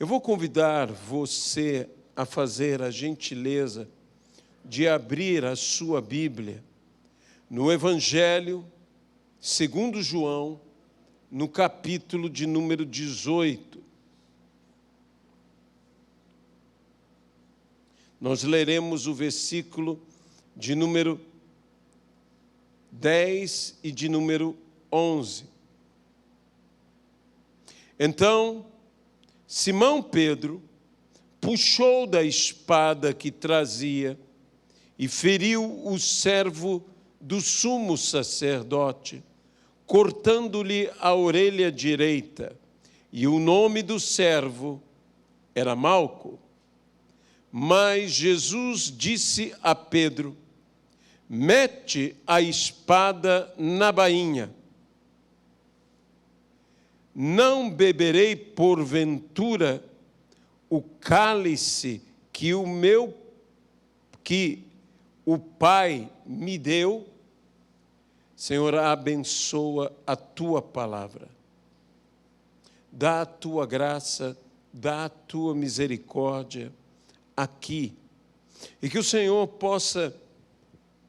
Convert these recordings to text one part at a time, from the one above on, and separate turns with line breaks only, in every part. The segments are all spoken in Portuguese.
Eu vou convidar você a fazer a gentileza de abrir a sua Bíblia no Evangelho segundo João, no capítulo de número 18. Nós leremos o versículo de número 10 e de número 11. Então, Simão Pedro puxou da espada que trazia e feriu o servo do sumo sacerdote, cortando-lhe a orelha direita, e o nome do servo era Malco. Mas Jesus disse a Pedro: mete a espada na bainha. Não beberei porventura o cálice que o Pai me deu? Senhor, abençoa a tua palavra. Dá a tua graça, dá a tua misericórdia aqui. E que o Senhor possa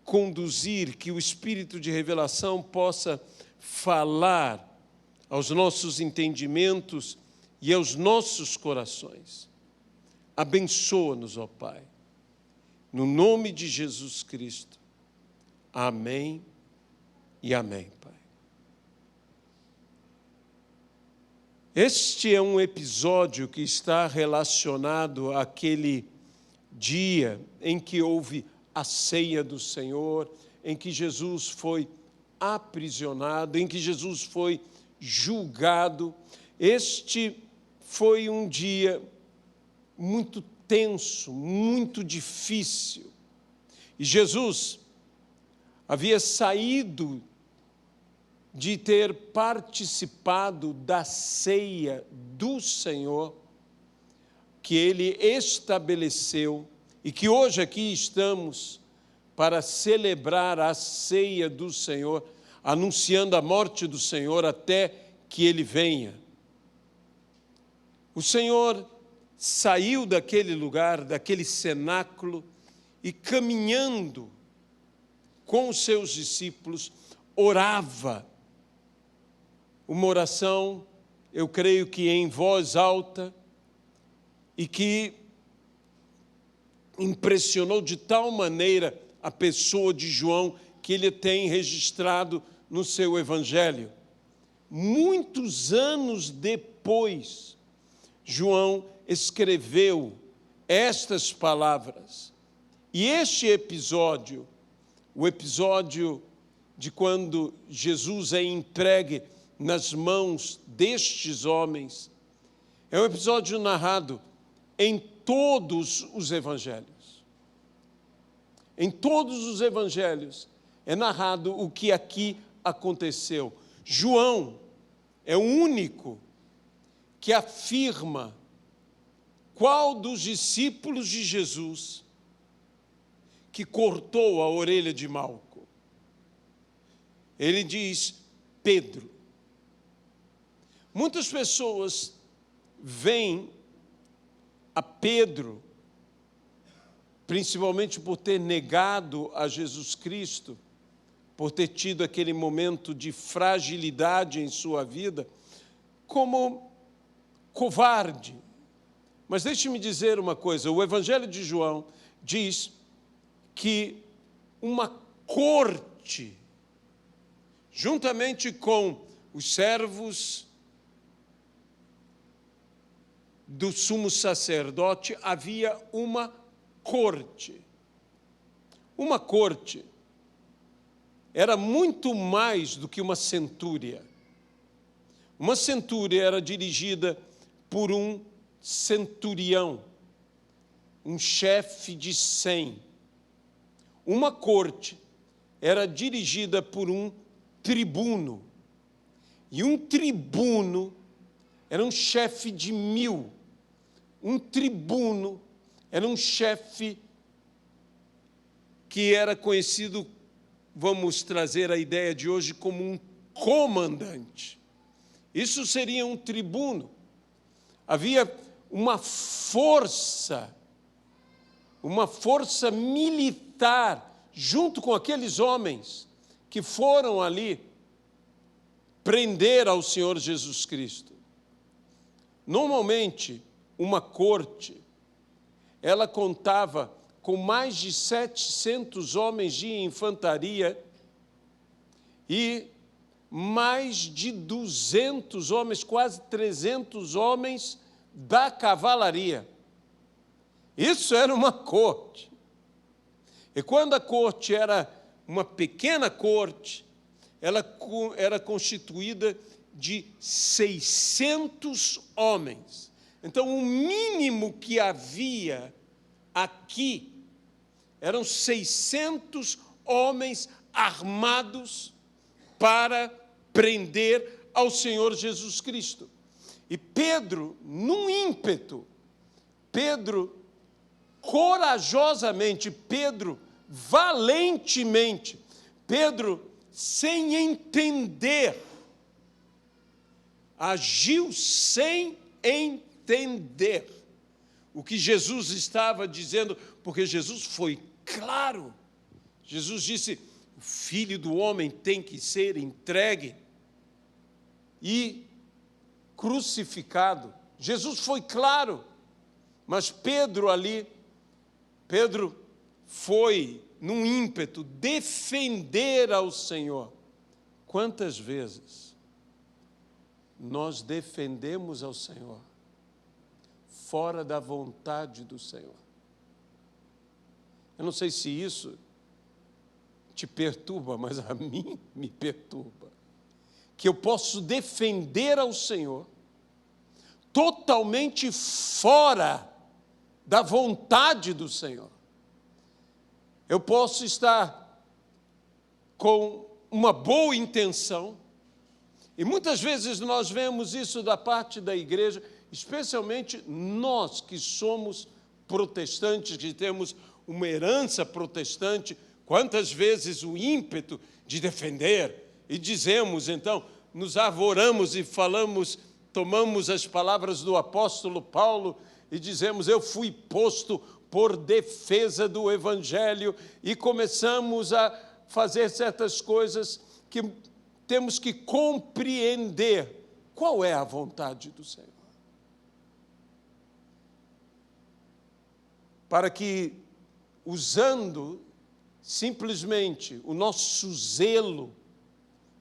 conduzir, que o Espírito de revelação possa falar aos nossos entendimentos e aos nossos corações. Abençoa-nos, ó Pai, no nome de Jesus Cristo. Amém e amém, Pai. Este é um episódio que está relacionado àquele dia em que houve a ceia do Senhor, em que Jesus foi aprisionado, em que Jesus foi julgado. Este foi um dia muito tenso, muito difícil. E Jesus havia saído de ter participado da ceia do Senhor, que Ele estabeleceu, e que hoje aqui estamos para celebrar a ceia do Senhor, anunciando a morte do Senhor até que Ele venha. O Senhor saiu daquele lugar, daquele cenáculo, e caminhando com os seus discípulos, orava. Uma oração, eu creio que em voz alta, e que impressionou de tal maneira a pessoa de João, que ele tem registrado no seu Evangelho. Muitos anos depois, João escreveu estas palavras. E este episódio, o episódio de quando Jesus é entregue nas mãos destes homens, é um episódio narrado em todos os evangelhos. Em todos os evangelhos é narrado o que aqui aconteceu. João é o único que afirma qual dos discípulos de Jesus que cortou a orelha de Malco. Ele diz Pedro. Muitas pessoas veem a Pedro, principalmente por ter negado a Jesus Cristo, por ter tido aquele momento de fragilidade em sua vida, como covarde. Mas deixe-me dizer uma coisa, o Evangelho de João diz que uma corte, juntamente com os servos do sumo sacerdote, havia uma corte. Uma corte era muito mais do que uma centúria. Uma centúria era dirigida por um centurião, um chefe de 100. Uma corte era dirigida por um tribuno. E um tribuno era um chefe de 1000. Um tribuno era um chefe que era conhecido, vamos trazer a ideia de hoje, como um comandante. Isso seria um tribuno. Havia uma força militar, junto com aqueles homens que foram ali prender ao Senhor Jesus Cristo. Normalmente, uma corte, ela contava com mais de 700 homens de infantaria e mais de 200 homens, quase 300 homens da cavalaria. Isso era uma corte. E quando a corte era uma pequena corte, ela era constituída de 600 homens. Então, o mínimo que havia aqui eram 600 homens armados para prender ao Senhor Jesus Cristo. E Pedro, num ímpeto, Pedro corajosamente, Pedro valentemente, Pedro sem entender, agiu sem entender o que Jesus estava dizendo, porque Jesus foi claro. Jesus disse: o Filho do Homem tem que ser entregue e crucificado. Jesus foi claro, mas Pedro foi, num ímpeto, defender ao Senhor. Quantas vezes nós defendemos ao Senhor fora da vontade do Senhor? Eu não sei se isso te perturba, mas a mim me perturba. Que eu posso defender ao Senhor totalmente fora da vontade do Senhor. Eu posso estar com uma boa intenção, e muitas vezes nós vemos isso da parte da igreja, especialmente nós que somos protestantes, que temos uma herança protestante. Quantas vezes o ímpeto de defender, e dizemos então, nos arvoramos e falamos, tomamos as palavras do apóstolo Paulo e dizemos: eu fui posto por defesa do Evangelho, e começamos a fazer certas coisas que temos que compreender qual é a vontade do Senhor. Para que, usando simplesmente o nosso zelo,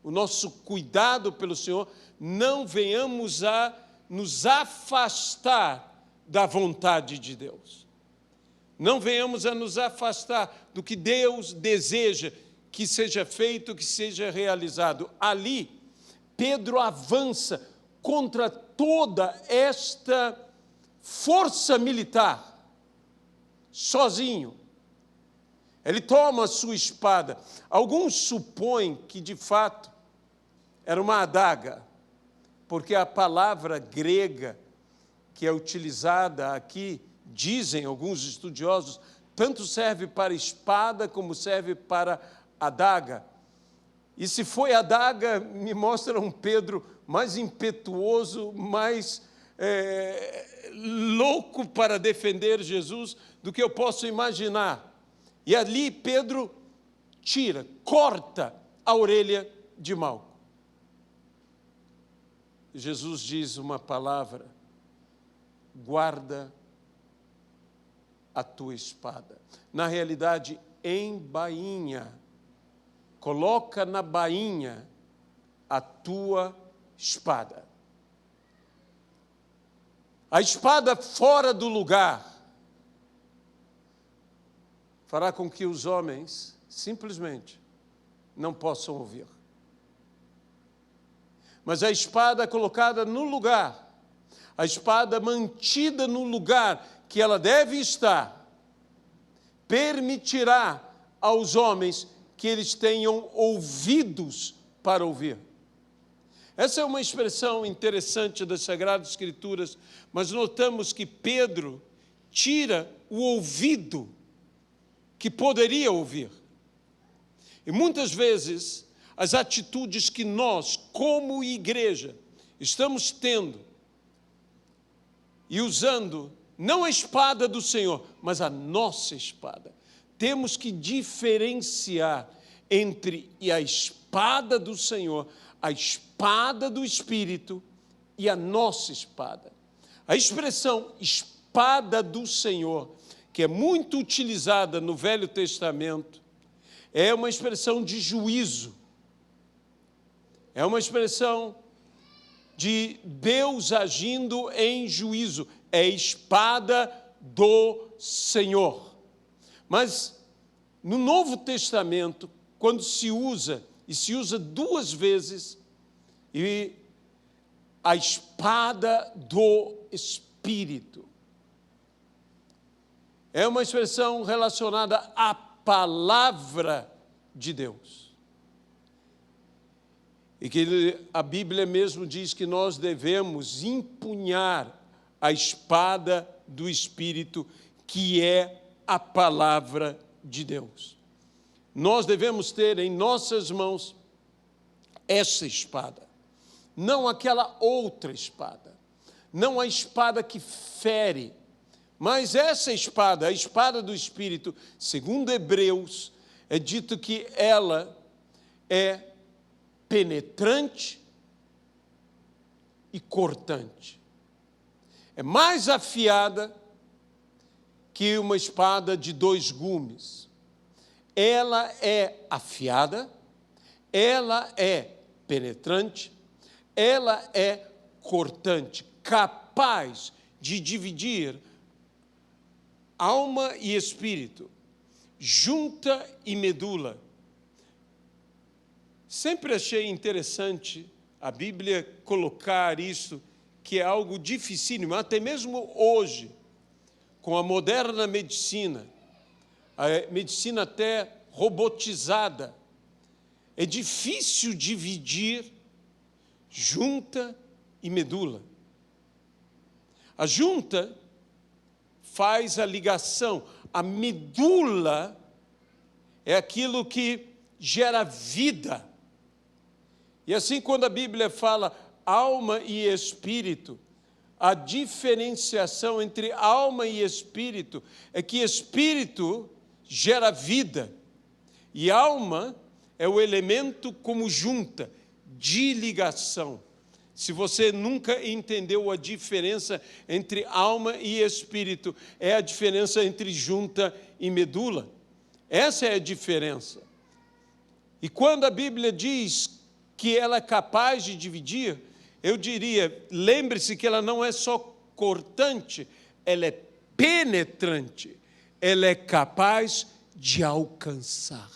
o nosso cuidado pelo Senhor, não venhamos a nos afastar da vontade de Deus. Não venhamos a nos afastar do que Deus deseja que seja feito, que seja realizado. Ali, Pedro avança contra toda esta força militar, sozinho. Ele toma a sua espada. Alguns supõem que, de fato, era uma adaga, porque a palavra grega que é utilizada aqui, dizem alguns estudiosos, tanto serve para espada como serve para adaga. E se foi adaga, me mostra um Pedro mais impetuoso, mais louco para defender Jesus do que eu posso imaginar. E ali Pedro corta a orelha de Malco. Jesus diz uma palavra: guarda a tua espada. Na realidade, embainha, coloca na bainha a tua espada. A espada fora do lugar fará com que os homens simplesmente não possam ouvir. Mas a espada colocada no lugar, a espada mantida no lugar que ela deve estar, permitirá aos homens que eles tenham ouvidos para ouvir. Essa é uma expressão interessante das Sagradas Escrituras, mas notamos que Pedro tira o ouvido que poderia ouvir. E muitas vezes, as atitudes que nós, como igreja, estamos tendo, e usando não a espada do Senhor, mas a nossa espada. Temos que diferenciar entre a espada do Senhor, a espada do Espírito e a nossa espada. A expressão espada do Senhor, que é muito utilizada no Velho Testamento, é uma expressão de juízo. É uma expressão de Deus agindo em juízo. É espada do Senhor. Mas no Novo Testamento, quando se usa, e se usa duas vezes, e a espada do Espírito. É uma expressão relacionada à palavra de Deus. E que a Bíblia mesmo diz que nós devemos empunhar a espada do Espírito, que é a palavra de Deus. Nós devemos ter em nossas mãos essa espada, não aquela outra espada, não a espada que fere, mas essa espada, a espada do Espírito, segundo Hebreus, é dito que ela é penetrante e cortante. É mais afiada que uma espada de 2 gumes. Ela é afiada, ela é penetrante, ela é cortante, capaz de dividir alma e espírito, junta e medula. Sempre achei interessante a Bíblia colocar isso, que é algo dificílimo, até mesmo hoje, com a moderna medicina, a medicina até robotizada, é difícil dividir junta e medula. A junta faz a ligação, a medula é aquilo que gera vida. E assim, quando a Bíblia fala alma e espírito, a diferenciação entre alma e espírito é que espírito gera vida e alma é o elemento como junta, de ligação. Se você nunca entendeu a diferença entre alma e espírito, é a diferença entre junta e medula. Essa é a diferença. E quando a Bíblia diz que ela é capaz de dividir, eu diria, lembre-se que ela não é só cortante, ela é penetrante, ela é capaz de alcançar.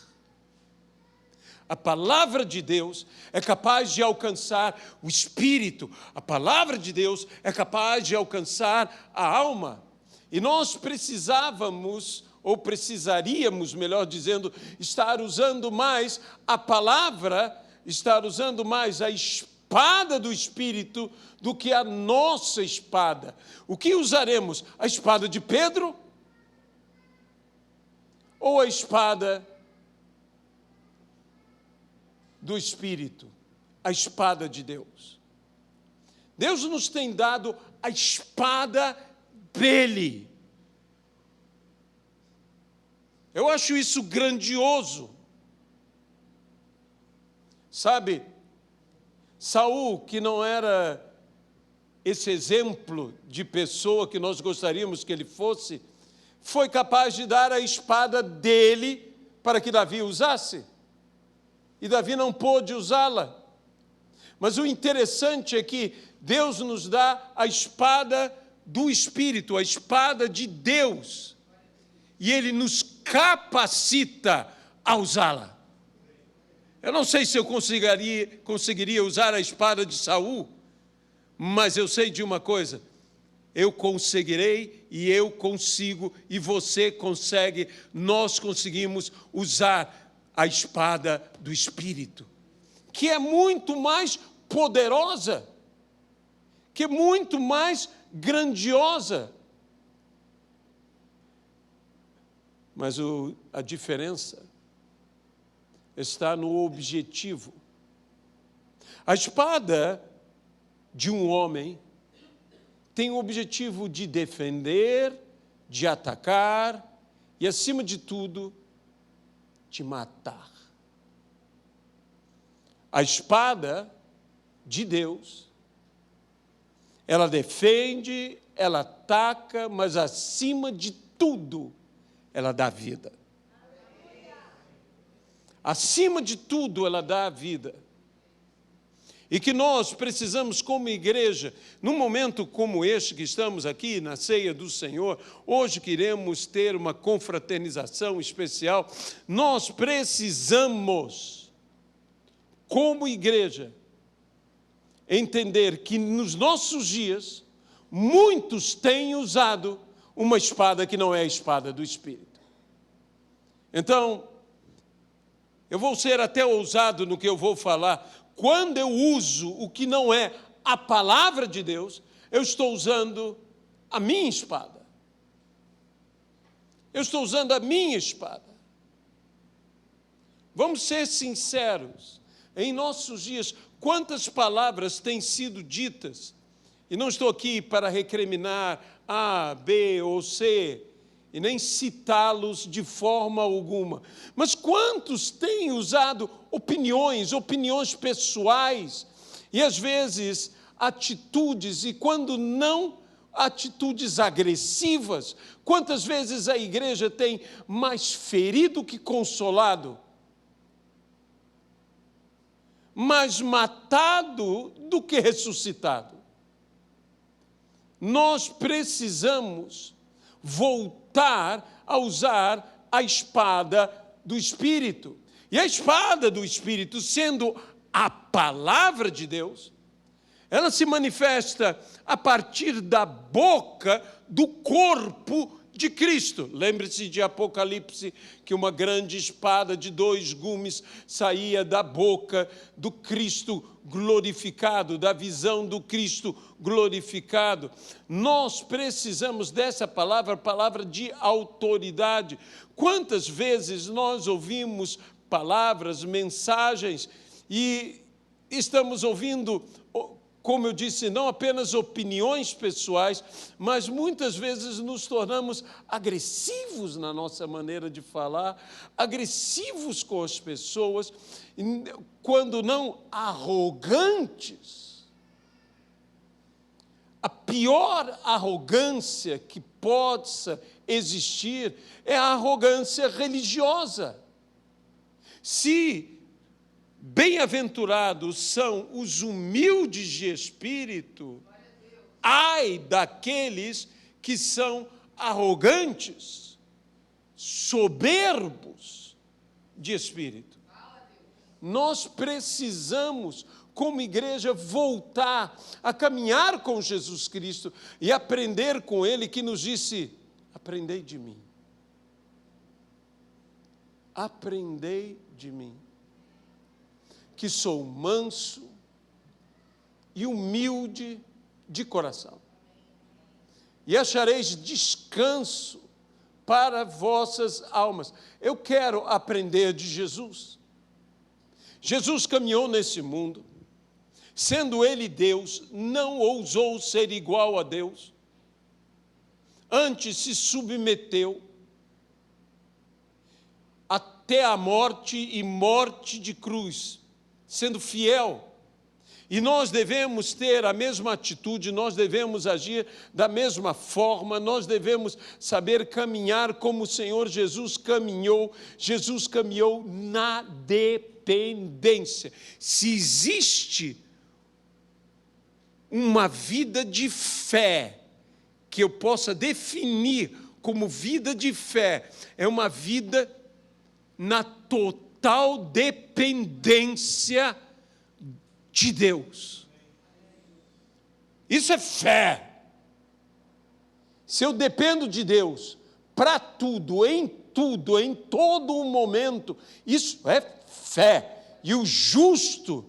A palavra de Deus é capaz de alcançar o espírito, a palavra de Deus é capaz de alcançar a alma. E nós precisávamos, ou precisaríamos, melhor dizendo, estar usando mais a palavra, estar usando mais a espada do Espírito do que a nossa espada. O que usaremos? A espada de Pedro? Ou a espada do Espírito? A espada de Deus. Deus nos tem dado a espada dele. Eu acho isso grandioso. Sabe, Saul, que não era esse exemplo de pessoa que nós gostaríamos que ele fosse, foi capaz de dar a espada dele para que Davi usasse. E Davi não pôde usá-la. Mas o interessante é que Deus nos dá a espada do Espírito, a espada de Deus. E Ele nos capacita a usá-la. Eu não sei se eu conseguiria usar a espada de Saul, mas eu sei de uma coisa, eu conseguirei e eu consigo e você consegue, nós conseguimos usar a espada do Espírito, que é muito mais poderosa, que é muito mais grandiosa. Mas a diferença está no objetivo. A espada de um homem tem o objetivo de defender, de atacar e, acima de tudo, de matar. A espada de Deus, ela defende, ela ataca, mas, acima de tudo, ela dá vida. Acima de tudo, ela dá a vida. E que nós precisamos, como igreja, num momento como este que estamos aqui, na ceia do Senhor, hoje que iremos ter uma confraternização especial, nós precisamos, como igreja, entender que nos nossos dias, muitos têm usado uma espada que não é a espada do Espírito. Então, eu vou ser até ousado no que eu vou falar. Quando eu uso o que não é a palavra de Deus, eu estou usando a minha espada. Eu estou usando a minha espada. Vamos ser sinceros. Em nossos dias, quantas palavras têm sido ditas? E não estou aqui para recriminar A, B ou C, e nem citá-los de forma alguma. Mas quantos têm usado opiniões pessoais, e às vezes atitudes, e quando não, atitudes agressivas? Quantas vezes a igreja tem mais ferido que consolado? Mais matado do que ressuscitado? Nós precisamos voltar a usar a espada do Espírito. E a espada do Espírito, sendo a palavra de Deus, ela se manifesta a partir da boca do corpo de Cristo. Lembre-se de Apocalipse, que uma grande espada de 2 gumes saía da boca do Cristo glorificado, da visão do Cristo glorificado. Nós precisamos dessa palavra de autoridade. Quantas vezes nós ouvimos palavras, mensagens, e estamos ouvindo, como eu disse, não apenas opiniões pessoais, mas muitas vezes nos tornamos agressivos na nossa maneira de falar, agressivos com as pessoas, quando não arrogantes. A pior arrogância que possa existir é a arrogância religiosa. Se bem-aventurados são os humildes de espírito, ai daqueles que são arrogantes, soberbos de espírito. Nós precisamos, como igreja, voltar a caminhar com Jesus Cristo e aprender com Ele, que nos disse: aprendei de mim. Aprendei de mim, que sou manso e humilde de coração, e achareis descanso para vossas almas. Eu quero aprender de Jesus. Jesus caminhou nesse mundo, sendo Ele Deus, não ousou ser igual a Deus, antes se submeteu até a morte e morte de cruz, sendo fiel. E nós devemos ter a mesma atitude, nós devemos agir da mesma forma, nós devemos saber caminhar como o Senhor Jesus caminhou. Jesus caminhou na dependência. Se existe uma vida de fé que eu possa definir como vida de fé, é uma vida na total dependência de Deus. Isso é fé. Se eu dependo de Deus para tudo, em todo o momento, isso é fé. E o justo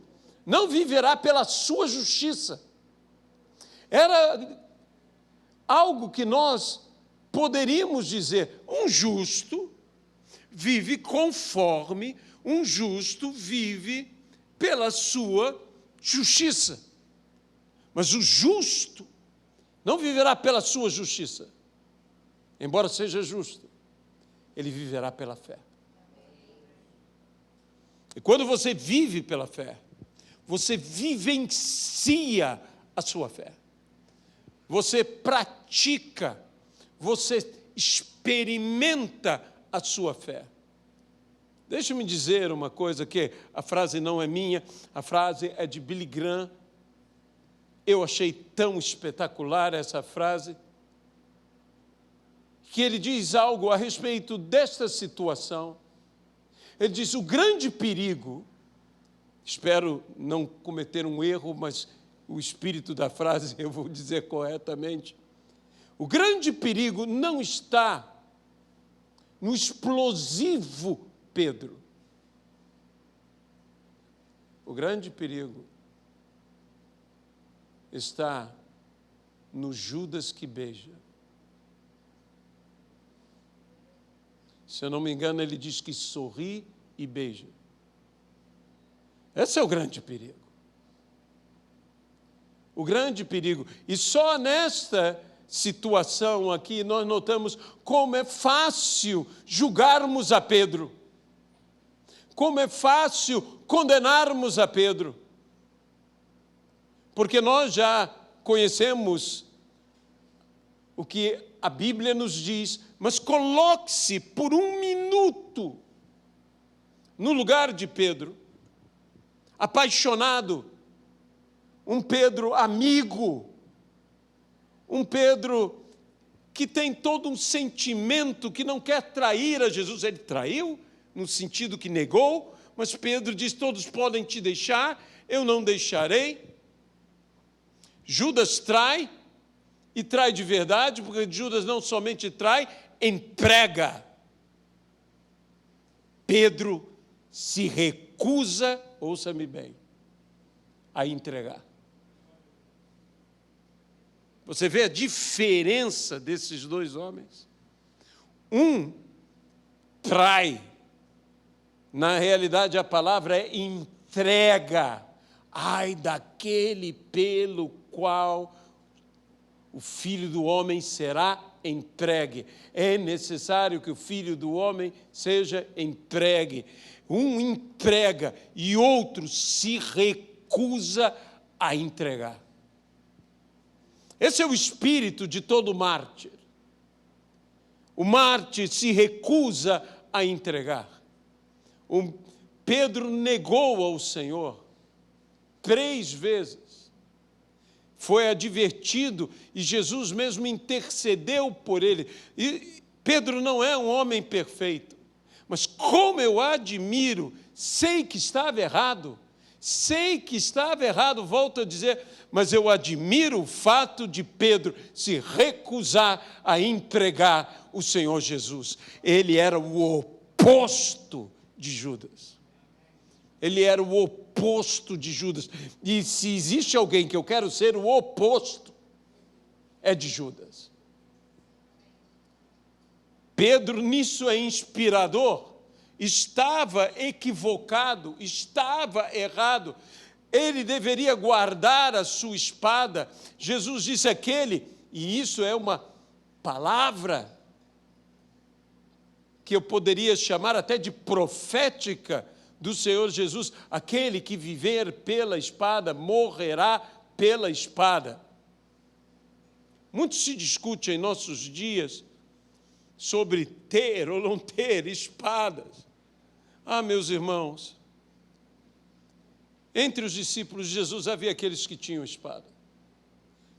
não viverá pela sua justiça. Era algo que nós poderíamos dizer: um justo vive conforme, um justo vive pela sua justiça. Mas o justo Não viverá pela sua justiça, embora seja justo, ele viverá pela fé. E quando você vive pela fé, você vivencia a sua fé. Você pratica, você experimenta a sua fé. Deixa-me dizer uma coisa, que a frase não é minha, a frase é de Billy Graham. Eu achei tão espetacular essa frase, que ele diz algo a respeito desta situação. Ele diz: o grande perigo, espero não cometer um erro, mas o espírito da frase eu vou dizer corretamente. O grande perigo não está no explosivo Pedro. O grande perigo está no Judas que beija. Se eu não me engano, ele diz que sorri e beija. Esse é o grande perigo. O grande perigo. E só nesta situação aqui nós notamos como é fácil julgarmos a Pedro. Como é fácil condenarmos a Pedro. Porque nós já conhecemos o que a Bíblia nos diz, mas coloque-se por um minuto no lugar de Pedro, apaixonado, um Pedro amigo, um Pedro que tem todo um sentimento que não quer trair a Jesus. Ele traiu, no sentido que negou, mas Pedro diz: todos podem te deixar, eu não deixarei. Judas trai, e trai de verdade, porque Judas não somente trai, entrega. Pedro se recusa, ouça-me bem, a entregar. Você vê a diferença desses dois homens? Um trai, na realidade a palavra é entrega. Ai daquele pelo qual o Filho do Homem será entregue. É necessário que o Filho do Homem seja entregue. Um entrega e outro se recusa a entregar. Esse é o espírito de todo mártir. O mártir se recusa a entregar. O Pedro negou ao Senhor 3 vezes. Foi advertido e Jesus mesmo intercedeu por ele. E Pedro não é um homem perfeito, mas como eu admiro, sei que estava errado, volto a dizer, mas eu admiro o fato de Pedro se recusar a entregar o Senhor Jesus. Ele era o oposto de Judas. Ele era o oposto de Judas. E se existe alguém que eu quero ser o oposto, é de Judas. Pedro, nisso é inspirador, estava equivocado, estava errado. Ele deveria guardar a sua espada. Jesus disse aquele, e isso é uma palavra que eu poderia chamar até de profética do Senhor Jesus: aquele que viver pela espada, morrerá pela espada. Muito se discute em nossos dias sobre ter ou não ter espadas. Ah, meus irmãos, entre os discípulos de Jesus havia aqueles que tinham espada.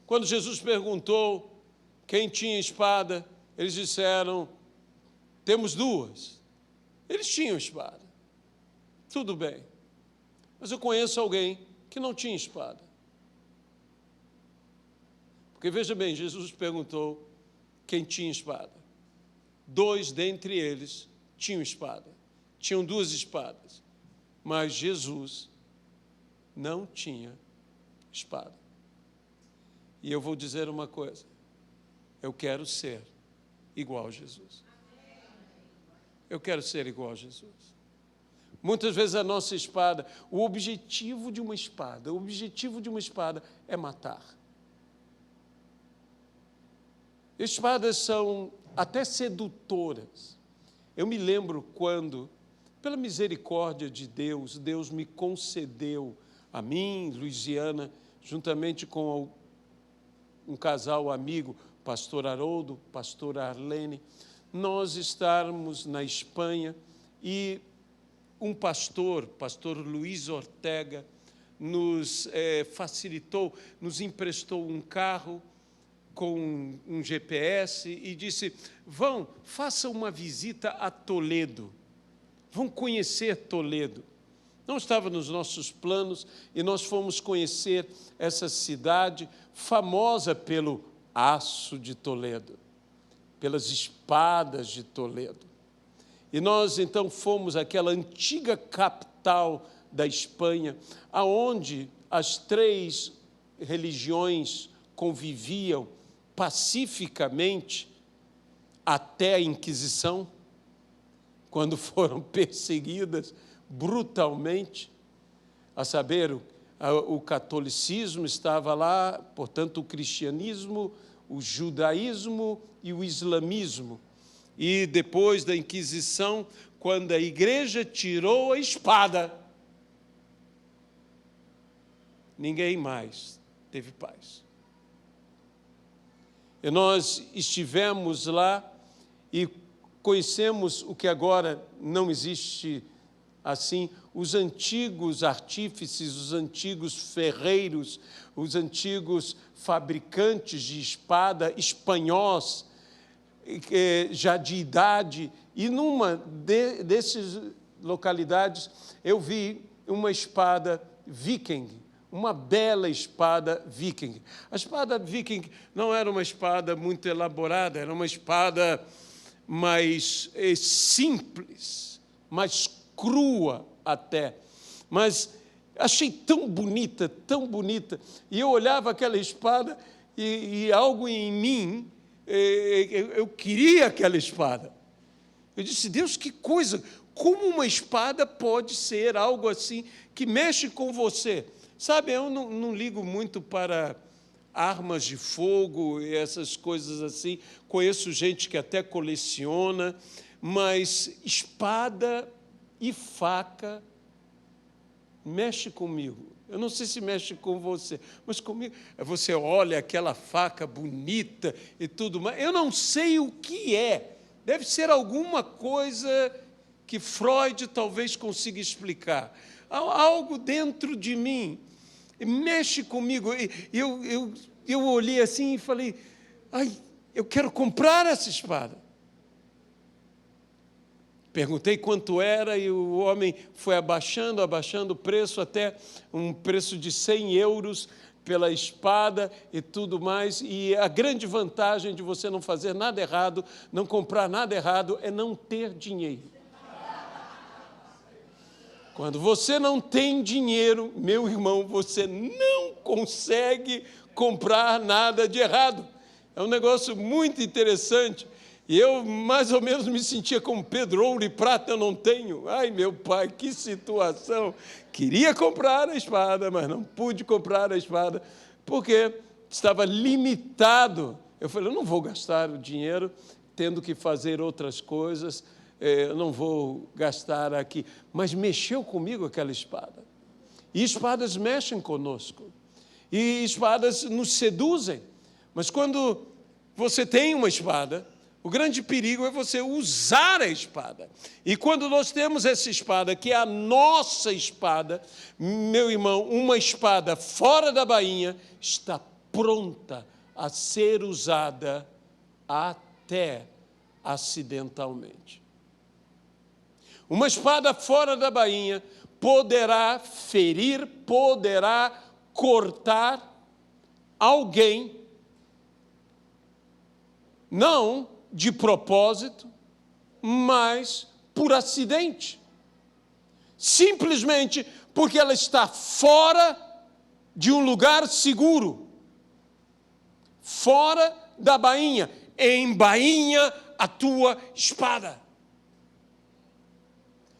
Quando Jesus perguntou quem tinha espada, eles disseram: temos 2. Eles tinham espada. Tudo bem, mas eu conheço alguém que não tinha espada. Porque veja bem, Jesus perguntou quem tinha espada. 2 dentre eles tinham espada, tinham 2 espadas, mas Jesus não tinha espada. E eu vou dizer uma coisa: eu quero ser igual a Jesus. Eu quero ser igual a Jesus. Muitas vezes a nossa espada, o objetivo de uma espada é matar. Espadas são até sedutoras. Eu me lembro quando, pela misericórdia de Deus, Deus me concedeu, a mim, Luisiana, juntamente com um casal amigo, pastor Haroldo, pastor Arlene, nós estarmos na Espanha e um pastor Luiz Ortega, nos facilitou, nos emprestou um carro com um GPS e disse, façam uma visita a Toledo, vão conhecer Toledo. Não estava nos nossos planos e nós fomos conhecer essa cidade famosa pelo aço de Toledo, pelas espadas de Toledo. E nós, então, fomos àquela antiga capital da Espanha, aonde as 3 religiões conviviam pacificamente até a Inquisição, quando foram perseguidas brutalmente, a saber, o catolicismo estava lá, portanto, o cristianismo, o judaísmo e o islamismo. E depois da Inquisição, quando a igreja tirou a espada, ninguém mais teve paz. E nós estivemos lá e conhecemos o que agora não existe assim, os antigos artífices, os antigos ferreiros, os antigos fabricantes de espada espanhóis, já de idade, e numa dessas localidades eu vi uma espada viking, uma bela espada viking. A espada viking não era uma espada muito elaborada, era uma espada mais simples, mais crua até, mas achei tão bonita, e eu olhava aquela espada e algo em mim, eu queria aquela espada. Eu disse, Deus, que coisa, como uma espada pode ser algo assim, que mexe com você? Sabe, eu não ligo muito para armas de fogo e essas coisas assim, conheço gente que até coleciona, mas espada e faca mexe comigo. Eu não sei se mexe com você, mas comigo. Você olha aquela faca bonita e tudo mais. Eu não sei o que é. Deve ser alguma coisa que Freud talvez consiga explicar. Algo dentro de mim mexe comigo. Eu olhei assim e falei, eu quero comprar essa espada. Perguntei quanto era e o homem foi abaixando o preço até um preço de 100 euros pela espada e tudo mais. E a grande vantagem de você não fazer nada errado, não comprar nada errado, é não ter dinheiro. Quando você não tem dinheiro, meu irmão, você não consegue comprar nada de errado. É um negócio muito interessante. E eu, mais ou menos, me sentia como Pedro, ouro e prata eu não tenho. Ai, meu pai, que situação. Queria comprar a espada, mas não pude comprar a espada, porque estava limitado. Eu falei, eu não vou gastar o dinheiro tendo que fazer outras coisas, eu não vou gastar aqui. Mas mexeu comigo aquela espada. E espadas mexem conosco. E espadas nos seduzem. Mas quando você tem uma espada, o grande perigo é você usar a espada. E quando nós temos essa espada, que é a nossa espada, meu irmão, uma espada fora da bainha, está pronta a ser usada até acidentalmente. Uma espada fora da bainha poderá ferir, poderá cortar alguém, não de propósito, mas por acidente. Simplesmente porque ela está fora de um lugar seguro. Fora da bainha. Embainha a tua espada.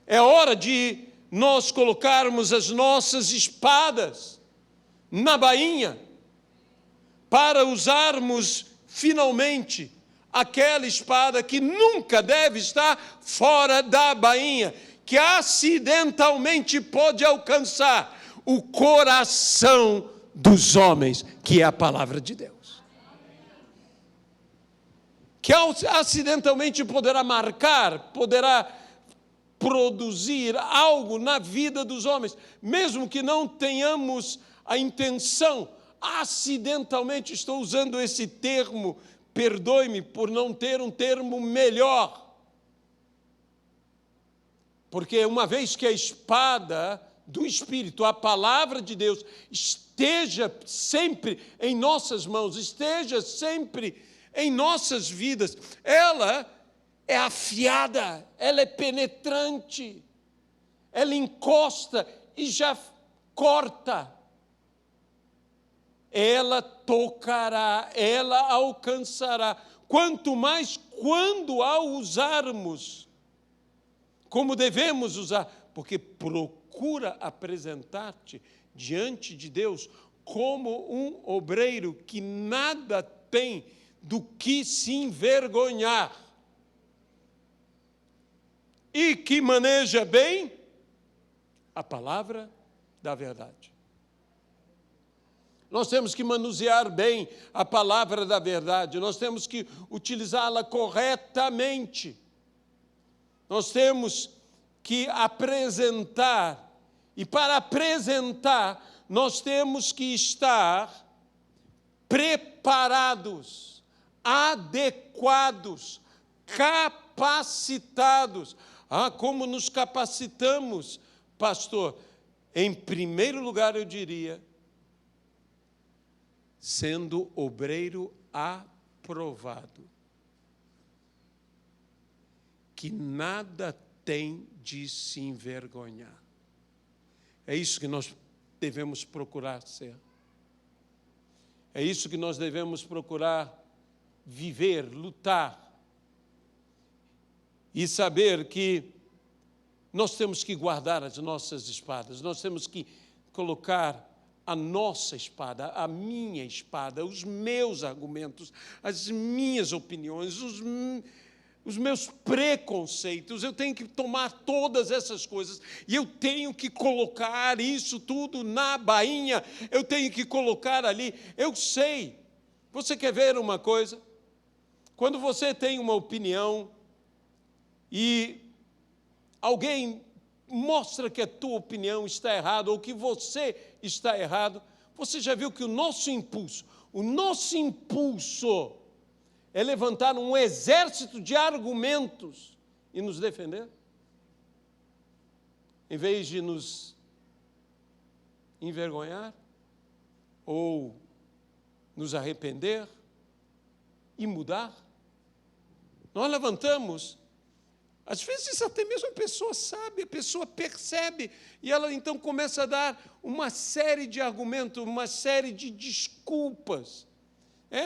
É hora de nós colocarmos as nossas espadas na bainha para usarmos finalmente, aquela espada que nunca deve estar fora da bainha, que acidentalmente pode alcançar o coração dos homens, que é a palavra de Deus. Que acidentalmente poderá marcar, poderá produzir algo na vida dos homens, mesmo que não tenhamos a intenção. Acidentalmente, estou usando esse termo, perdoe-me por não ter um termo melhor. Porque uma vez que a espada do Espírito, a palavra de Deus, esteja sempre em nossas mãos, esteja sempre em nossas vidas, ela é afiada, ela é penetrante, ela encosta e já corta. Ela tocará, ela alcançará. Quanto mais quando a usarmos, como devemos usar, porque procura apresentar-te diante de Deus como um obreiro que nada tem do que se envergonhar e que maneja bem a palavra da verdade. Nós temos que manusear bem a palavra da verdade, nós temos que utilizá-la corretamente. Nós temos que apresentar, e para apresentar, nós temos que estar preparados, adequados, capacitados. Como nos capacitamos, pastor? Em primeiro lugar, eu diria, sendo obreiro aprovado, que nada tem de se envergonhar. É isso que nós devemos procurar ser. É isso que nós devemos procurar viver, lutar. E saber que nós temos que guardar as nossas espadas, nós temos que colocar a nossa espada, a minha espada, os meus argumentos, as minhas opiniões, os meus preconceitos. Eu tenho que tomar todas essas coisas e eu tenho que colocar isso tudo na bainha, eu tenho que colocar ali. Eu sei, você quer ver uma coisa? Quando você tem uma opinião e alguém mostra que a tua opinião está errada ou que você está errado, você já viu que o nosso impulso é levantar um exército de argumentos e nos defender, em vez de nos envergonhar ou nos arrepender e mudar. Nós levantamos. Às vezes até mesmo a pessoa sabe, a pessoa percebe, e ela então começa a dar uma série de argumentos, uma série de desculpas.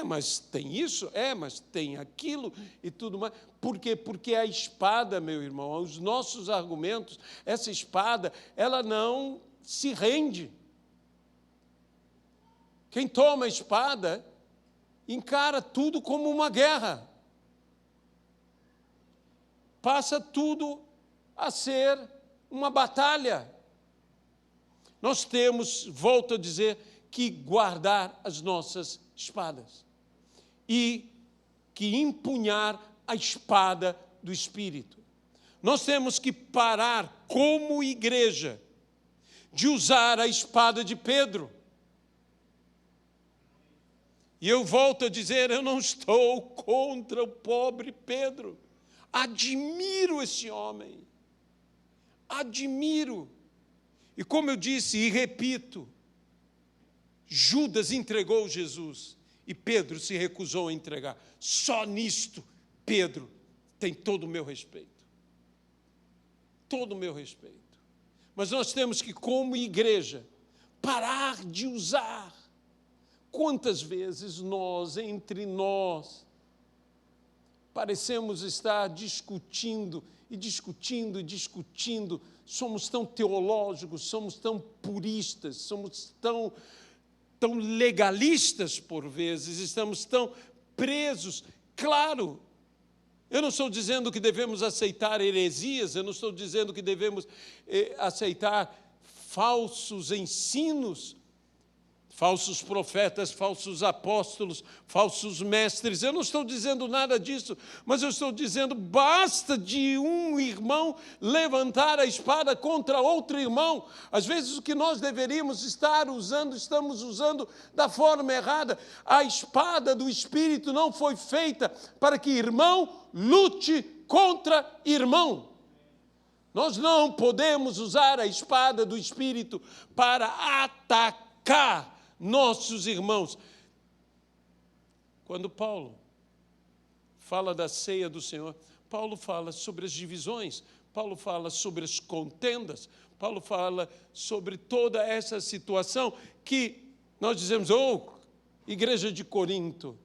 Mas tem isso, mas tem aquilo e tudo mais. Por quê? Porque a espada, meu irmão, os nossos argumentos, essa espada, ela não se rende. Quem toma a espada encara tudo como uma guerra. Passa tudo a ser uma batalha. Nós temos, volto a dizer, que guardar as nossas espadas e que empunhar a espada do Espírito. Nós temos que parar, como igreja, de usar a espada de Pedro. E eu volto a dizer, eu não estou contra o pobre Pedro. Admiro esse homem, admiro. E como eu disse e repito, Judas entregou Jesus e Pedro se recusou a entregar. Só nisto, Pedro tem todo o meu respeito. Todo o meu respeito. Mas nós temos que, como igreja, parar de usar. Quantas vezes nós, entre nós, parecemos estar discutindo, somos tão teológicos, somos tão puristas, somos tão legalistas por vezes, estamos tão presos. Claro, eu não estou dizendo que devemos aceitar heresias, eu não estou dizendo que devemos aceitar falsos ensinos, falsos profetas, falsos apóstolos, falsos mestres. Eu não estou dizendo nada disso, mas eu estou dizendo, basta de um irmão levantar a espada contra outro irmão. Às vezes o que nós deveríamos estar usando, estamos usando da forma errada. A espada do Espírito não foi feita para que irmão lute contra irmão. Nós não podemos usar a espada do Espírito para atacar nossos irmãos. Quando Paulo fala da ceia do Senhor, Paulo fala sobre as divisões, Paulo fala sobre as contendas, Paulo fala sobre toda essa situação que nós dizemos, igreja de Corinto.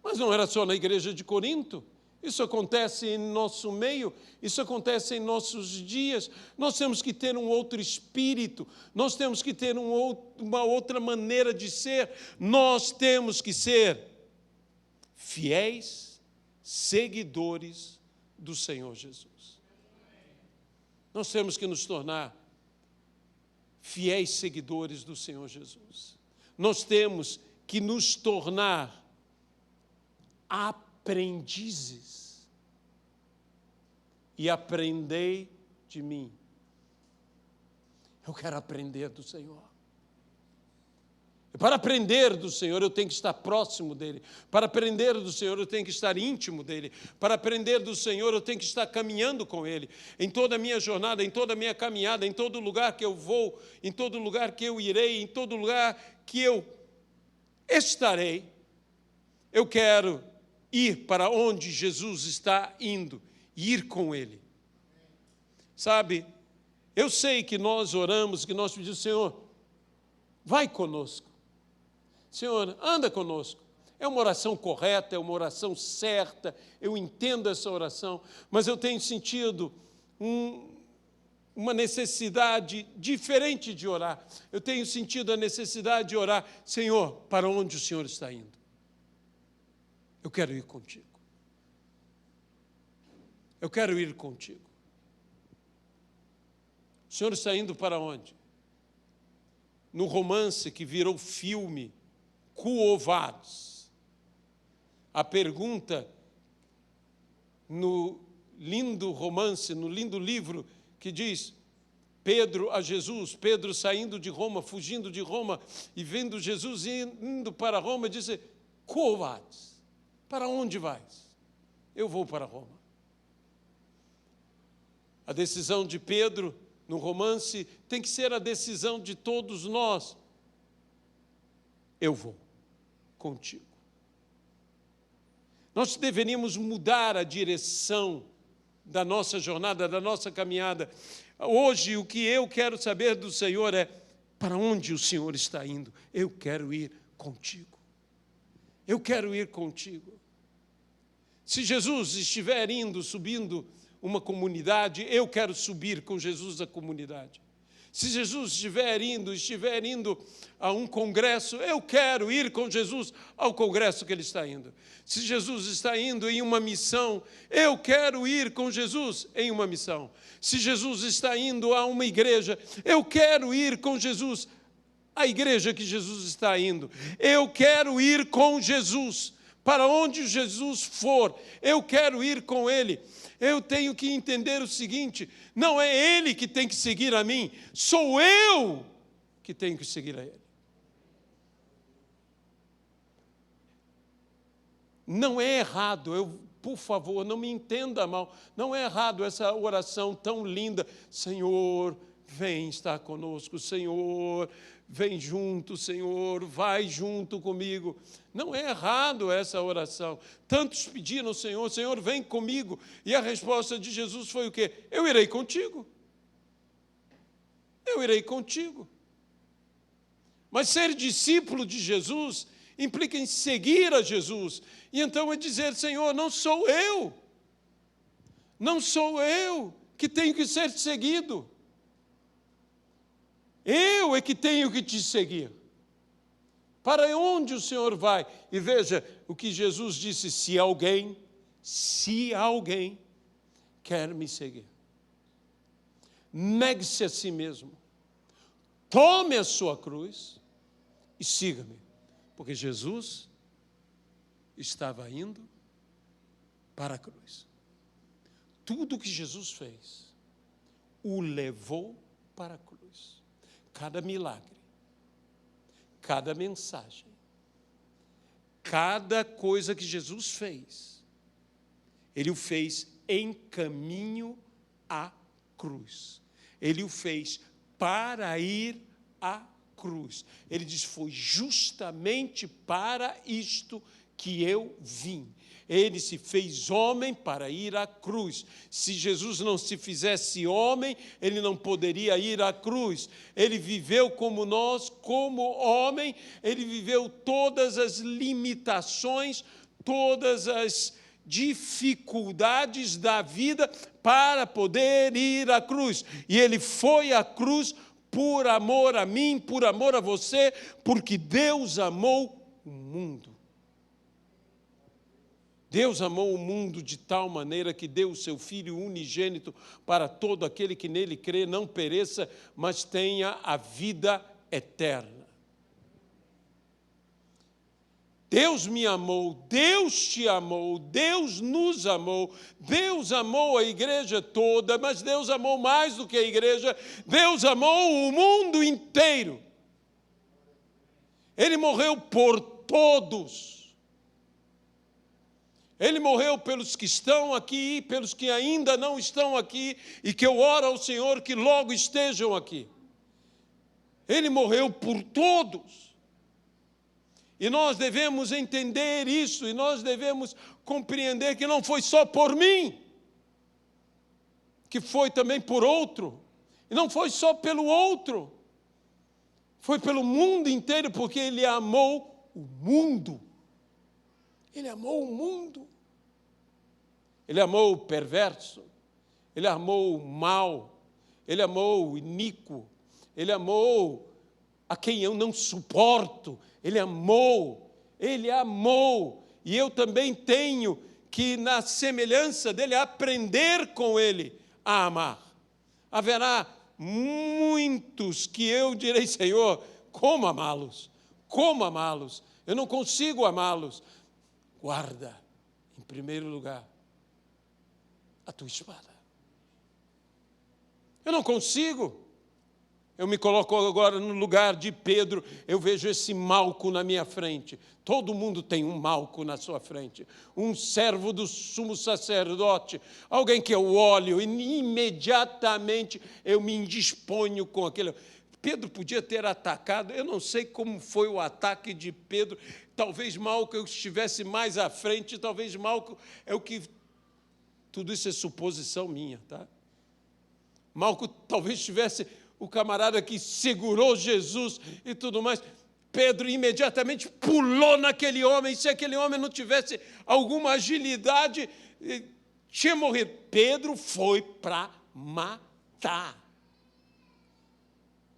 Mas não era só na igreja de Corinto. Isso acontece em nosso meio, isso acontece em nossos dias. Nós temos que ter um outro espírito, nós temos que ter uma outra maneira de ser. Nós temos que ser fiéis seguidores do Senhor Jesus. Nós temos que nos tornar fiéis seguidores do Senhor Jesus. Nós temos que nos tornar aprendizes. E aprendei de mim. Eu quero aprender do Senhor. E para aprender do Senhor, eu tenho que estar próximo dEle. Para aprender do Senhor, eu tenho que estar íntimo dEle. Para aprender do Senhor, eu tenho que estar caminhando com Ele. Em toda a minha jornada, em toda a minha caminhada, em todo lugar que eu vou, em todo lugar que eu irei, em todo lugar que eu estarei, eu quero ir para onde Jesus está indo, ir com Ele. Sabe, eu sei que nós oramos, que nós pedimos, Senhor, vai conosco. Senhor, anda conosco. É uma oração correta, é uma oração certa, eu entendo essa oração, mas eu tenho sentido uma necessidade diferente de orar. Eu tenho sentido a necessidade de orar, Senhor, para onde o Senhor está indo? Eu quero ir contigo. Eu quero ir contigo. O Senhor está indo para onde? No romance que virou filme, Quo Vadis. A pergunta no lindo romance, no lindo livro que diz Pedro a Jesus, Pedro saindo de Roma, fugindo de Roma e vendo Jesus indo para Roma, disse, Quo Vadis? Para onde vais? Eu vou para Roma. A decisão de Pedro no romance tem que ser a decisão de todos nós. Eu vou contigo. Nós deveríamos mudar a direção da nossa jornada, da nossa caminhada. Hoje, o que eu quero saber do Senhor é para onde o Senhor está indo. Eu quero ir contigo. Eu quero ir contigo. Se Jesus estiver subindo uma comunidade, eu quero subir com Jesus a comunidade. Se Jesus estiver indo a um congresso, eu quero ir com Jesus ao congresso que ele está indo. Se Jesus está indo em uma missão, eu quero ir com Jesus em uma missão. Se Jesus está indo a uma igreja, eu quero ir com Jesus à igreja que Jesus está indo. Eu quero ir com Jesus. Para onde Jesus for, eu quero ir com Ele. Eu tenho que entender o seguinte, não é Ele que tem que seguir a mim, sou eu que tenho que seguir a Ele. Não é errado, por favor, não me entenda mal, não é errado essa oração tão linda, Senhor, vem estar conosco, Senhor, vem junto, Senhor, vai junto comigo. Não é errado essa oração. Tantos pediram ao Senhor, Senhor, vem comigo. E a resposta de Jesus foi o quê? Eu irei contigo. Eu irei contigo. Mas ser discípulo de Jesus implica em seguir a Jesus. E então é dizer, Senhor, não sou eu que tenho que ser seguido. Eu é que tenho que te seguir. Para onde o Senhor vai? E veja o que Jesus disse: se alguém quer me seguir, negue-se a si mesmo, tome a sua cruz e siga-me. Porque Jesus estava indo para a cruz. Tudo que Jesus fez o levou para a cruz. Cada milagre, cada mensagem, cada coisa que Jesus fez, Ele o fez em caminho à cruz. Ele o fez para ir à cruz. Ele diz: foi justamente para isto que eu vim. Ele se fez homem para ir à cruz. Se Jesus não se fizesse homem, ele não poderia ir à cruz. Ele viveu como nós, como homem, ele viveu todas as limitações, todas as dificuldades da vida para poder ir à cruz. E ele foi à cruz por amor a mim, por amor a você, porque Deus amou o mundo. Deus amou o mundo de tal maneira que deu o seu Filho unigênito para todo aquele que nele crê, não pereça, mas tenha a vida eterna. Deus me amou, Deus te amou, Deus nos amou, Deus amou a igreja toda, mas Deus amou mais do que a igreja, Deus amou o mundo inteiro. Ele morreu por todos. Ele morreu pelos que estão aqui, pelos que ainda não estão aqui, e que eu oro ao Senhor que logo estejam aqui. Ele morreu por todos. E nós devemos entender isso, e nós devemos compreender que não foi só por mim, que foi também por outro, e não foi só pelo outro, foi pelo mundo inteiro, porque Ele amou o mundo. Ele amou o mundo. Ele amou o perverso, Ele amou o mal, Ele amou o iníquo, Ele amou a quem eu não suporto, Ele amou, e eu também tenho que, na semelhança dEle, aprender com Ele a amar. Haverá muitos que eu direi: Senhor, como amá-los? Como amá-los? Eu não consigo amá-los. Guarda, em primeiro lugar, a tua espada. Eu não consigo. Eu me coloco agora no lugar de Pedro, eu vejo esse Malco na minha frente. Todo mundo tem um Malco na sua frente. Um servo do sumo sacerdote, alguém que eu olho e imediatamente eu me indisponho com aquele. Pedro podia ter atacado, eu não sei como foi o ataque de Pedro, talvez Malco estivesse mais à frente, talvez Malco é o que... Tudo isso é suposição minha, tá? Malco talvez tivesse o camarada que segurou Jesus e tudo mais. Pedro imediatamente pulou naquele homem. Se aquele homem não tivesse alguma agilidade, tinha morrido. Pedro foi para matar.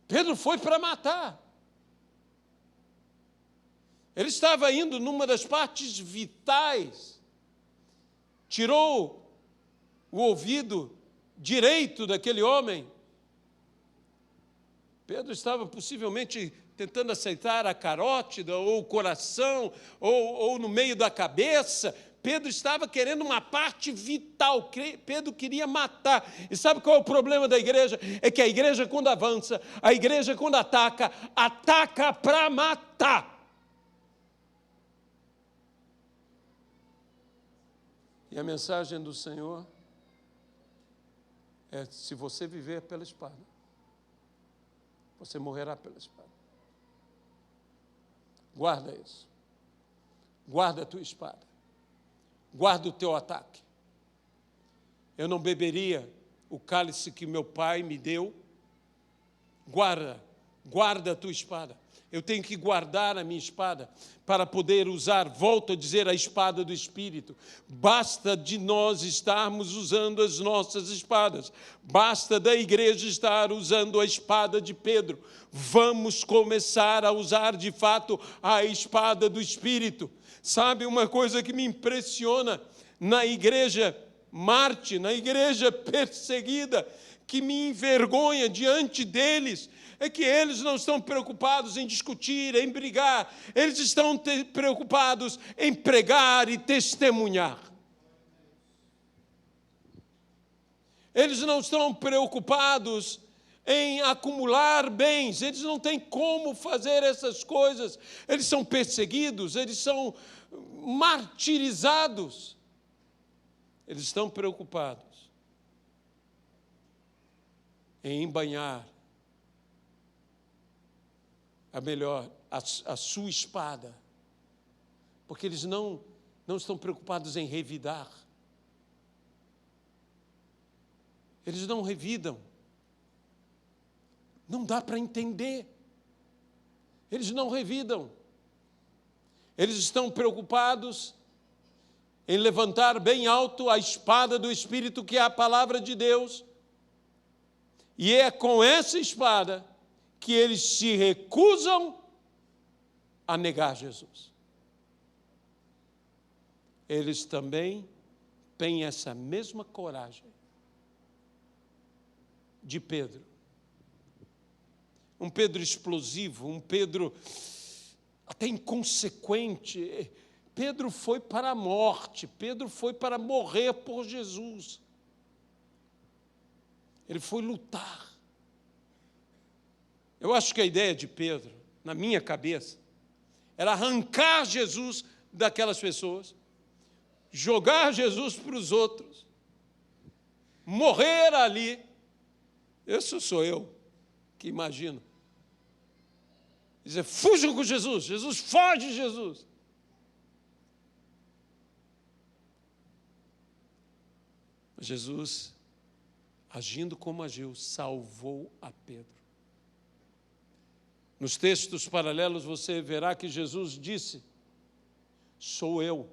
Pedro foi para matar. Ele estava indo numa das partes vitais. Tirou o ouvido direito daquele homem. Pedro estava possivelmente tentando aceitar a carótida, ou o coração, ou no meio da cabeça. Pedro estava querendo uma parte vital. Pedro queria matar. E sabe qual é o problema da igreja? É que a igreja, quando avança, a igreja, quando ataca, ataca para matar. E a mensagem do Senhor é: se você viver pela espada, você morrerá pela espada. Guarda isso. Guarda a tua espada. Guarda o teu ataque. Eu não beberia o cálice que meu pai me deu. Guarda a tua espada. Eu tenho que guardar a minha espada para poder usar, volto a dizer, a espada do Espírito. Basta de nós estarmos usando as nossas espadas. Basta da igreja estar usando a espada de Pedro. Vamos começar a usar, de fato, a espada do Espírito. Sabe uma coisa que me impressiona na igreja Marte, na igreja perseguida, que me envergonha diante deles, é que eles não estão preocupados em discutir, em brigar, eles estão preocupados em pregar e testemunhar. Eles não estão preocupados em acumular bens, eles não têm como fazer essas coisas, eles são perseguidos, eles são martirizados. Eles estão preocupados em embainhar a sua espada, porque eles não estão preocupados em revidar. Eles não revidam. Não dá para entender. Eles não revidam. Eles estão preocupados em levantar bem alto a espada do Espírito, que é a palavra de Deus, e é com essa espada que eles se recusam a negar Jesus. Eles também têm essa mesma coragem de Pedro. Um Pedro explosivo, um Pedro até inconsequente. Pedro foi para a morte, Pedro foi para morrer por Jesus. Ele foi lutar. Eu acho que a ideia de Pedro, na minha cabeça, era arrancar Jesus daquelas pessoas, jogar Jesus para os outros, morrer ali. Esse sou eu que imagino. Dizer, fujam com Jesus, Jesus, foge, Jesus. Mas Jesus, agindo como agiu, salvou a Pedro. Nos textos paralelos você verá que Jesus disse, sou eu.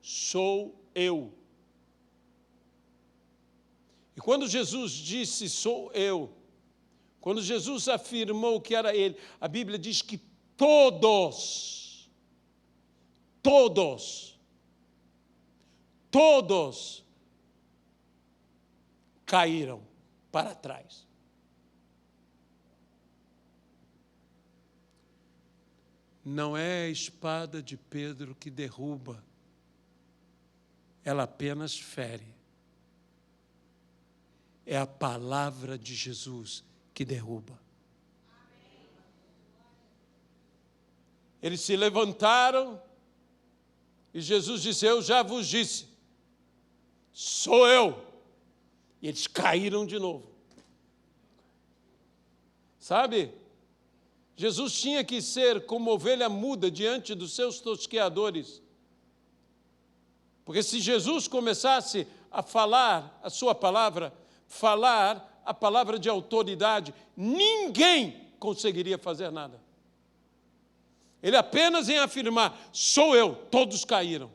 Sou eu. E quando Jesus disse, sou eu, quando Jesus afirmou que era ele, a Bíblia diz que todos caíram para trás. Não é a espada de Pedro que derruba, ela apenas fere. É a palavra de Jesus que derruba. Eles se levantaram e Jesus disse, eu já vos disse, sou eu. E eles caíram de novo. Sabe, Jesus tinha que ser como ovelha muda diante dos seus tosqueadores. Porque se Jesus começasse a falar a sua palavra, falar a palavra de autoridade, ninguém conseguiria fazer nada. Ele apenas em afirmar, sou eu, todos caíram.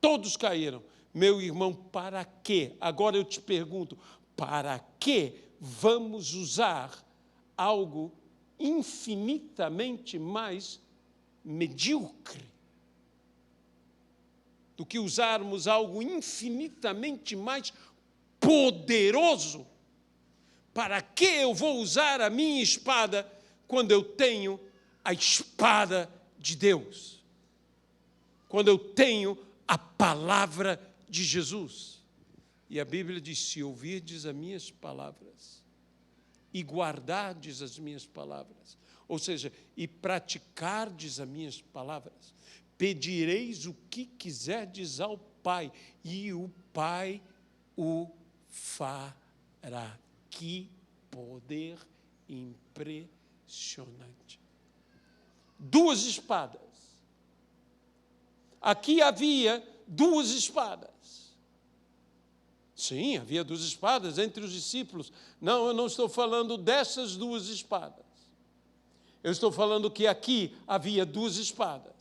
Todos caíram. Meu irmão, para quê? Agora eu te pergunto, para que vamos usar algo infinitamente mais medíocre do que usarmos algo infinitamente mais poderoso? Para que eu vou usar a minha espada quando eu tenho a espada de Deus? Quando eu tenho a palavra de Jesus. E a Bíblia diz, se ouvirdes as minhas palavras e guardardes as minhas palavras, ou seja, e praticardes as minhas palavras, pedireis o que quiserdes ao Pai, e o Pai o fará. Que poder impressionante. Duas espadas. Aqui havia duas espadas. Sim, havia 2 espadas entre os discípulos. Não, eu não estou falando dessas 2 espadas. Eu estou falando que aqui havia 2 espadas.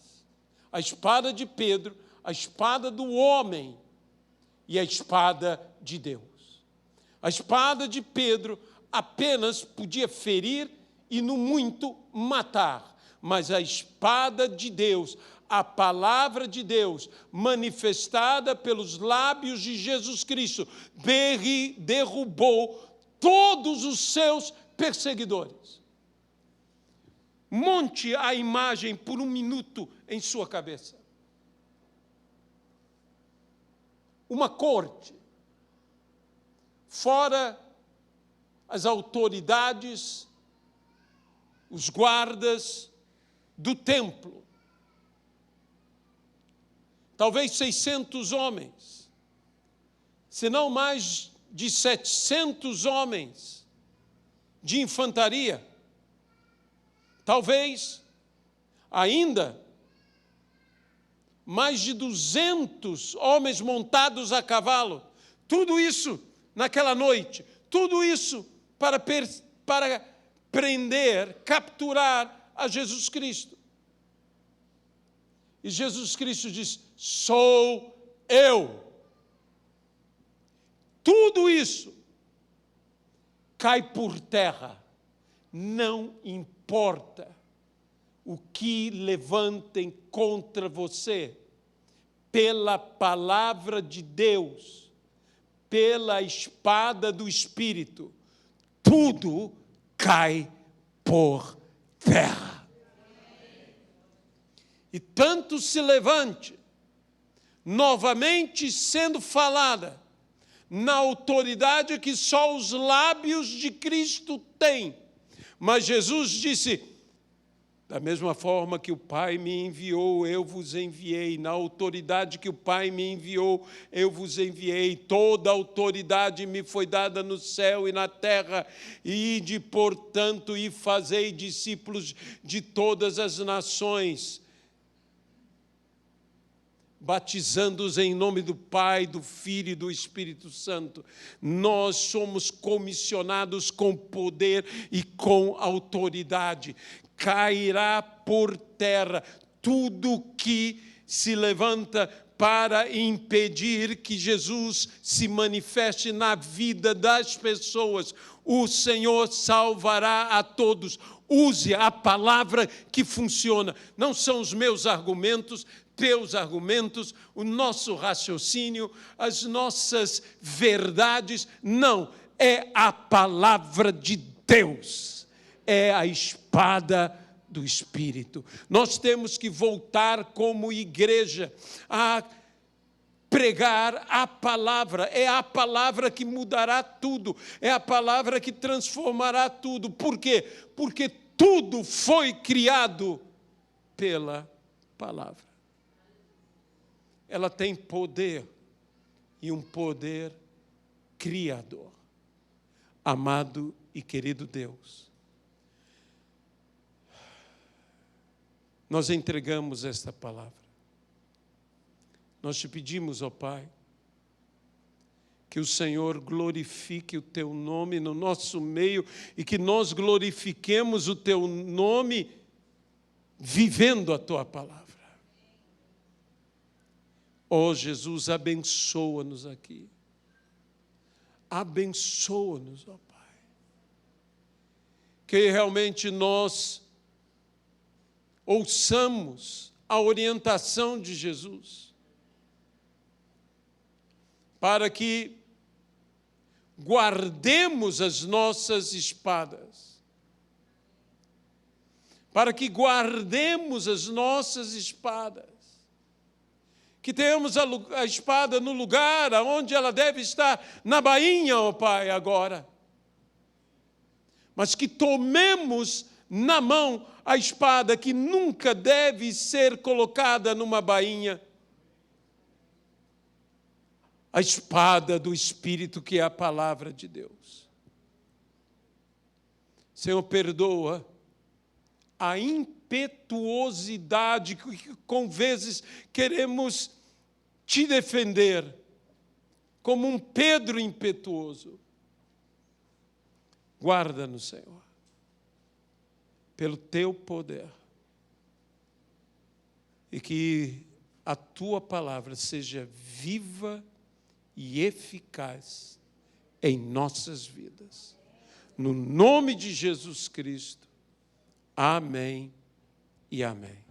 A espada de Pedro, a espada do homem e a espada de Deus. A espada de Pedro apenas podia ferir e, no muito, matar. Mas a espada de Deus, a palavra de Deus, manifestada pelos lábios de Jesus Cristo, derrubou todos os seus perseguidores. Monte a imagem por 1 minuto em sua cabeça. Uma corte, fora as autoridades, os guardas do templo. Talvez 600 homens, se não mais de 700 homens de infantaria. Talvez ainda mais de 200 homens montados a cavalo. Tudo isso naquela noite. Tudo isso para prender, capturar a Jesus Cristo. E Jesus Cristo diz: sou eu. Tudo isso cai por terra. Não importa o que levantem contra você, pela palavra de Deus, pela espada do Espírito, tudo cai por terra. E tanto se levante, novamente sendo falada, na autoridade que só os lábios de Cristo têm. Mas Jesus disse: da mesma forma que o Pai me enviou, eu vos enviei. Na autoridade que o Pai me enviou, eu vos enviei. Toda autoridade me foi dada no céu e na terra. Ide, portanto, e fazei discípulos de todas as nações, batizando-os em nome do Pai, do Filho e do Espírito Santo. Nós somos comissionados com poder e com autoridade. Cairá por terra tudo que se levanta para impedir que Jesus se manifeste na vida das pessoas. O Senhor salvará a todos. Use a palavra que funciona. Não são os meus argumentos, teus argumentos, o nosso raciocínio, as nossas verdades. Não, é a palavra de Deus. É a espada do Espírito. Nós temos que voltar como igreja a pregar a palavra. É a palavra que mudará tudo. É a palavra que transformará tudo. Por quê? Porque tudo foi criado pela palavra. Ela tem poder, e um poder criador. Amado e querido Deus, nós entregamos esta palavra. Nós te pedimos, ó Pai, que o Senhor glorifique o teu nome no nosso meio e que nós glorifiquemos o teu nome vivendo a tua palavra. Ó Jesus, abençoa-nos aqui. Abençoa-nos, ó Pai. Que realmente nós ouçamos a orientação de Jesus, para que guardemos as nossas espadas, para que guardemos as nossas espadas, que tenhamos a espada no lugar onde ela deve estar, na bainha, ó Pai, agora, mas que tomemos na mão a espada que nunca deve ser colocada numa bainha, a espada do Espírito, que é a palavra de Deus. Senhor, perdoa a impetuosidade que com vezes queremos te defender, como um Pedro impetuoso. Guarda-nos, Senhor, pelo teu poder, e que a tua palavra seja viva e eficaz em nossas vidas. No nome de Jesus Cristo. Amém e amém.